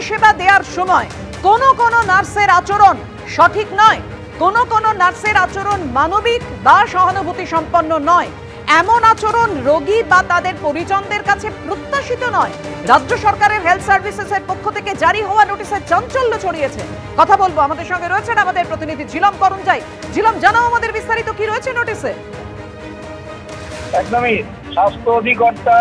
পরিষেবা দেওয়ার সময় কোনো নার্সের আচরণ সঠিক নয়, কোনো নার্সের আচরণ মানবিক বা সহানুভূতি সম্পন্ন নয়, এমন আচরণ রোগী বা তাদের পরিজনদের কাছে প্রত্যাশিত নয়। রাজ্য সরকারের হেলথ সার্ভিসেসের পক্ষ থেকে জারি হওয়া নোটিশে চাঞ্চল্য ছড়িয়েছে। কথা বলবো, আমাদের সঙ্গে রয়েছেন আমাদের প্রতিনিধি ঝিলম করঞ্জাই। ঝিলম, জানাও আমাদের বিস্তারিত কি রয়েছে নোটিশে। একদমই, স্বাস্থ্য অধিকর্তা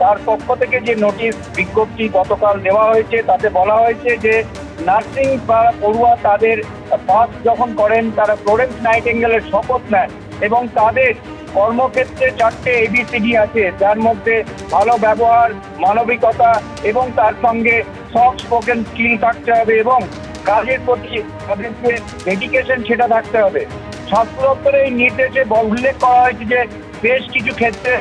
তার পক্ষ থেকে যে নোটিশ বিজ্ঞপ্তি গতকাল দেওয়া হয়েছে তাতে বলা হয়েছে যে নার্সিং বা পড়ুয়া তাদের পাস যখন করেন তারা ফ্লোরেন্স নাইটিঙ্গেলের শপথ নেন এবং তাদের কর্মক্ষেত্রে 4টে ABCD আছে, যার মধ্যে ভালো ব্যবহার, মানবিকতা এবং তার সঙ্গে সফট স্পোকেন স্কিল থাকতে হবে এবং কাজের প্রতি তাদের যে ডেডিকেশন সেটা থাকতে হবে। স্বাস্থ্য দপ্তরের এই নির্দেশে উল্লেখ করা হয়েছে যে বেশ কিছু ক্ষেত্রে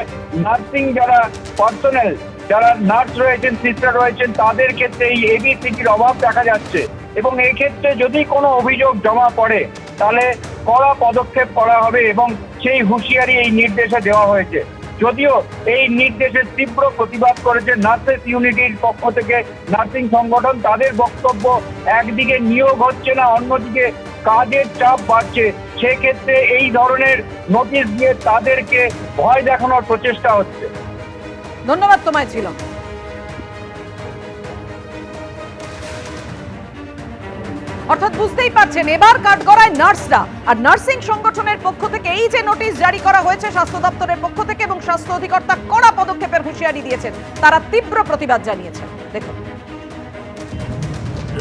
নার্সিং যারা পার্সোনাল, যারা নার্স রয়েছেন, সিস্টার রয়েছেন, তাদের ক্ষেত্রে এই ABCDর অভাব দেখা যাচ্ছে এবং এই ক্ষেত্রে যদি কোনো অভিযোগ জমা পড়ে তাহলে কড়া পদক্ষেপ করা হবে এবং সেই হুঁশিয়ারি এই নির্দেশে দেওয়া হয়েছে। যদিও এই নির্দেশের তীব্র প্রতিবাদ করেছে নার্সেস ইউনিটির পক্ষ থেকে নার্সিং সংগঠন। তাদের বক্তব্য, একদিকে নিয়োগ হচ্ছে না, অন্যদিকে কাজের চাপ বাড়ছে, সেক্ষেত্রে এই ধরনের নোটিশ দিয়ে তাদেরকে ভয় দেখানোর প্রচেষ্টা হচ্ছে। ধন্যবাদ তোমায় ছিলাম। অর্থাৎ বুঝতেই পারছেন এবার কাঠগড়ায় নার্সরা, আর নার্সিং সংগঠনের পক্ষ থেকে এই যে নোটিশ জারি করা হয়েছে স্বাস্থ্য দপ্তরের পক্ষ থেকে এবং স্বাস্থ্য অধিকর্তা কড়া পদক্ষেপের হুঁশিয়ারি দিয়েছেন, তারা তীব্র প্রতিবাদ জানিয়েছেন। দেখুন,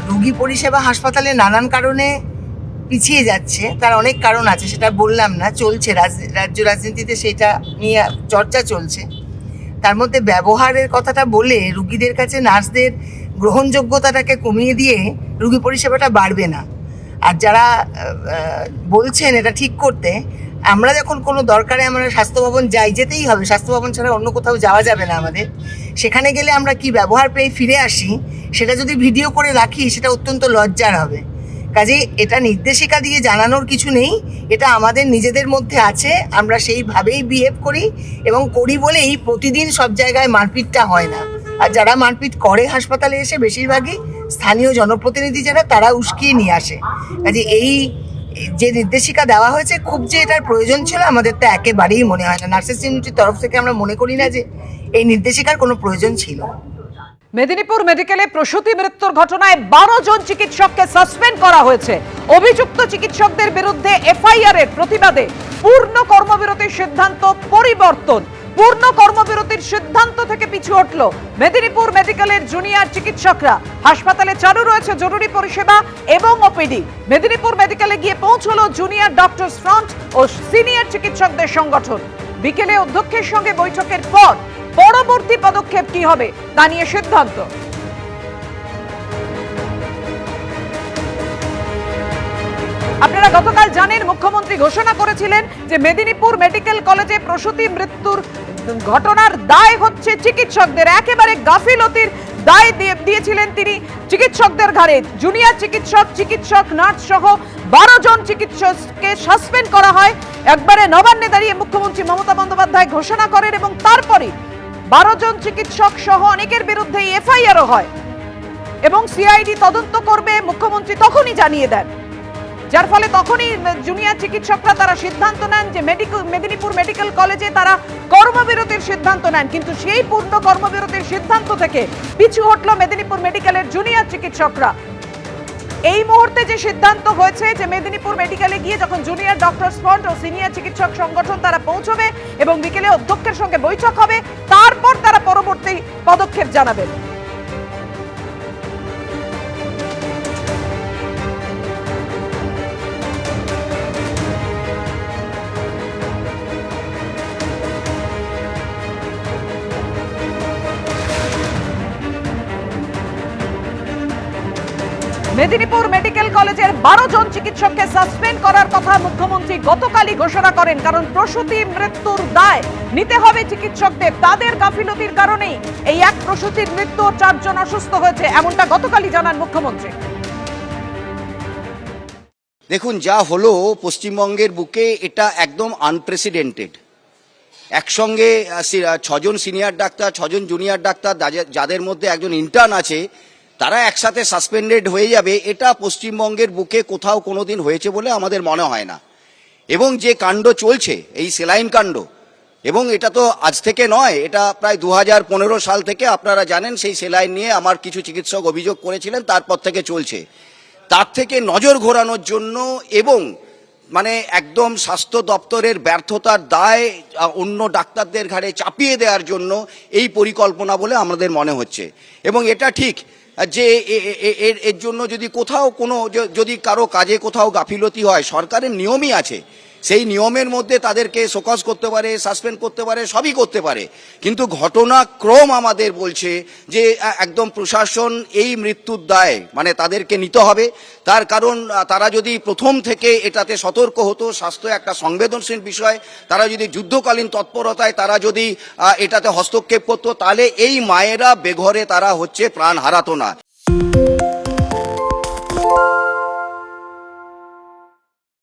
রোগী পরিষেবা হাসপাতালে নানান কারণে পিছিয়ে যাচ্ছে, তার অনেক কারণ আছে, সেটা বললাম না, চলছে রাজ্য রাজনীতিতে সেটা নিয়ে চর্চা চলছে। তার মধ্যে ব্যবহারের কথাটা বলে রুগীদের কাছে নার্সদের গ্রহণযোগ্যতাটাকে কমিয়ে দিয়ে রুগী পরিষেবাটা বাড়বে না। আর যারা বলছেন এটা ঠিক করতে, আমরা যখন কোনো দরকারে আমরা স্বাস্থ্য ভবন যাই, যেতেই হবে, স্বাস্থ্য ভবন ছাড়া অন্য কোথাও যাওয়া যাবে না আমাদের, সেখানে গেলে আমরা কি ব্যবহার পেয়ে ফিরে আসি সেটা যদি ভিডিও করে রাখি সেটা অত্যন্ত লজ্জার হবে। কাজেই এটা নির্দেশিকা দিয়ে জানানোর কিছু নেই, এটা আমাদের নিজেদের মধ্যে আছে, আমরা সেইভাবেই বিহেভ করি এবং করি বলেই প্রতিদিন সব জায়গায় মারপিটটা হয় না। আর যারা মারপিট করে হাসপাতালে এসে বেশিরভাগই স্থানীয় জনপ্রতিনিধি যারা, তারা উস্কিয়ে নিয়ে আসে। কাজে এই যে নির্দেশিকা দেওয়া হয়েছে, খুব যে এটার প্রয়োজন ছিল আমাদের তা একেবারেই মনে হয় না। নার্সেস ইউনিটির তরফ থেকে আমরা মনে করি না যে এই নির্দেশিকার কোনো প্রয়োজন ছিল। মেদিনীপুর মেডিকেলে প্রসূতি মৃত্যুর ঘটনায় 12 জন চিকিৎসককে সাসপেন্ড করা হয়েছে। অভিযুক্ত চিকিৎসকদের বিরুদ্ধে FIR এর প্রতিবাদে পূর্ণ কর্মবিরতির সিদ্ধান্ত পরিবর্তন। পূর্ণ কর্মবিরতির সিদ্ধান্ত থেকে পিছু হটল মেদিনীপুর মেডিকেলের জুনিয়র চিকিৎসকরা। হাসপাতালে চালু রয়েছে জরুরি পরিষেবা এবং OPD। মেদিনীপুর মেডিকেলে গিয়ে পৌঁছলো জুনিয়র ডক্টরস ফ্রন্ট ও সিনিয়র চিকিৎসকদের সংগঠন। বিকেলে অধ্যক্ষের সঙ্গে বৈঠকের পর পরবর্তী পদক্ষেপ কি হবে তা নিয়ে সিদ্ধান্ত। আপনারা গতকাল জানেন মুখ্যমন্ত্রী ঘোষণা করেছিলেন যে মেদিনীপুর মেডিকেল কলেজে প্রসূতি মৃত্যুর ঘটনার দায় হচ্ছে চিকিৎসকদের, একেবারে গাফিলতির দায় দিয়েছিলেন তিনি চিকিৎসকদের ঘাড়ে। জুনিয়র চিকিৎসক নার্স সহ 12 জন চিকিৎসককে সাসপেন্ড করা হয়। একবারে নবান্নে দাঁড়িয়ে মুখ্যমন্ত্রী মমতা বন্দ্যোপাধ্যায় ঘোষণা করেন এবং তারপরে 12 জন চিকিৎসক সহ অনেকের বিরুদ্ধে FIR হয় এবং CID তদন্ত করবে মুখ্যমন্ত্রী তখনই জানিয়ে দেন। যার ফলে তখনই জুনিয়র চিকিৎসকরা তারা সিদ্ধান্ত নেন যে মেদিনীপুর মেডিকেল কলেজে তারা কর্মবিরতির সিদ্ধান্ত নেন, কিন্তু সেই পূর্ণ কর্মবিরতির সিদ্ধান্ত থেকে পিছু হটল মেদিনীপুর মেডিকেলের জুনিয়র চিকিৎসকরা। এই মুহূর্তে যে সিদ্ধান্ত হয়েছে যে মেদিনীপুর মেডিকেলে গিয়ে যখন জুনিয়র ডক্টরস ফ্রন্ট ও সিনিয়র চিকিৎসক সংগঠন তারা পৌঁছবে এবং বিকেলে অধ্যক্ষের সঙ্গে বৈঠক হবে, তারপর তারা পরবর্তী পদক্ষেপ জানাবেন। মেদিনীপুর মেডিকেল কলেজের 12 জন চিকিৎসককে সাসপেন্ড করার কথা মুখ্যমন্ত্রী গতকালই ঘোষণা করেন, কারণ প্রসূতি মৃত্যুর দায় নিতে হবে চিকিৎসকদের। তাদের গাফিলতির কারণেই এই এক প্রসূতির মৃত্যু, 4 জন অসুস্থ হয়েছে, এমনটা গতকালই জানান মুখ্যমন্ত্রী। দেখুন, যা হলো পশ্চিমবঙ্গের বুকে এটা একদম আনপ্রেসিডেন্টেড। একসঙ্গে 6 জন সিনিয়র ডাক্তার, 6 জন জুনিয়র ডাক্তার, যাদের মধ্যে একজন ইন্টার্ন আছে, তারা একসাথে সাসপেন্ডেড হয়ে যাবে, এটা পশ্চিমবঙ্গের বুকে কোথাও কোনোদিন হয়েছে বলে আমাদের মনে হয় না। এবং যে কাণ্ড চলছে, এই সেলাইন কাণ্ড, এবং এটা তো আজ থেকে নয়, এটা প্রায় 2015 সাল থেকে আপনারা জানেন সেই সেলাইন নিয়ে আমার কিছু চিকিৎসক অভিযোগ করেছিলেন, তারপর থেকে চলছে। তার থেকে নজর ঘোরানোর জন্য এবং মানে একদম স্বাস্থ্য দপ্তরের ব্যর্থতার দায় অন্য ডাক্তারদের ঘাড়ে চাপিয়ে দেওয়ার জন্য এই পরিকল্পনা বলে আমাদের মনে হচ্ছে। এবং এটা ঠিক যে এর জন্য যদি কোথাও কোনো যদি কারো কাজে কোথাও গাফিলতি হয়, সরকারের নিয়মই আছে, সেই নিয়মের মধ্যে তাদেরকে শোকজ করতে পারে, সাসপেন্ড করতে পারে, সবই করতে পারে। কিন্তু ঘটনাক্রম আমাদের বলছে যে একদম প্রশাসন এই মৃত্যুর দায় মানে তাদেরকে নিতে হবে। তার কারণ তারা যদি প্রথম থেকে এটাতে সতর্ক হতো, স্বাস্থ্য একটা সংবেদনশীল বিষয়, তারা যদি যুদ্ধকালীন তৎপরতায় তারা যদি এটাতে হস্তক্ষেপ করতো, তাহলে এই মায়েরা বেঘরে তারা প্রাণ হারাতো না।